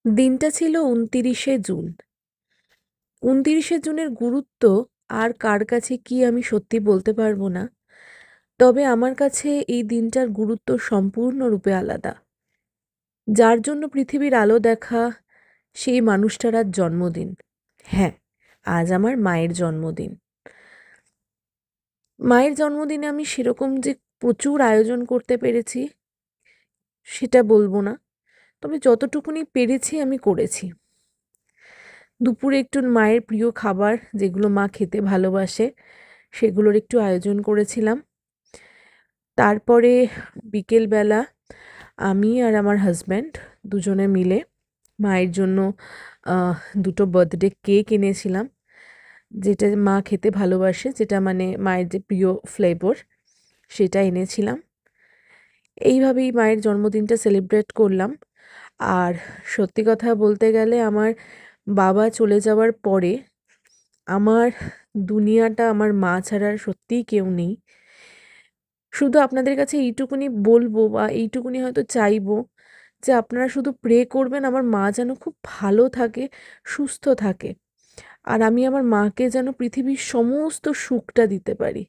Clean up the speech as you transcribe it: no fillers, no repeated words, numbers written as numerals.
দিনটা ছিল ২৯শে জুন। ২৯শে জুনের গুরুত্ব আর কার কাছে কি আমি সত্যি বলতে পারবো না। তবে আমার কাছে এই দিনটার গুরুত্ব সম্পূর্ণরূপে আলাদা। যার জন্য পৃথিবীর আলো দেখা সেই মানুষটার আজ জন্মদিন। হ্যাঁ, আজ আমার মায়ের জন্মদিন। মায়ের জন্মদিনে আমি সেরকম যে প্রচুর আয়োজন করতে পেরেছি সেটা বলবো না। তবে যতটুকুনি পেরেছি আমি করেছি। দুপুরে একটু মায়ের প্রিয় খাবার যেগুলো মা খেতে ভালোবাসে সেগুলোর একটু আয়োজন করেছিলাম। তারপরে বিকেলবেলা আমি আর আমার হাজব্যান্ড দুজনে মিলে মায়ের জন্য আহ, দুটো বার্থডে কেক এনেছিলাম, যেটা মা খেতে ভালোবাসে, যেটা মানে মায়ের যে প্রিয় ফ্লেভার সেটা এনেছিলাম। এইভাবেই মায়ের জন্মদিনটা সেলিব্রেট করলাম। আর সত্যি কথা বলতে গেলে আমার বাবা চলে যাওয়ার পরে আমার দুনিয়াটা আমার মা ছাড়া আর সত্যিই কেউ নেই। শুধু আপনাদের কাছে এইটুকুনি বলবো বা এইটুকুনি হয়তো চাইবো যে আপনারা শুধু প্রে করবেন আমার মা যেন খুব ভালো থাকে, সুস্থ থাকে। আর আমি আমার মাকে যেন পৃথিবীর সমস্ত সুখটা দিতে পারি।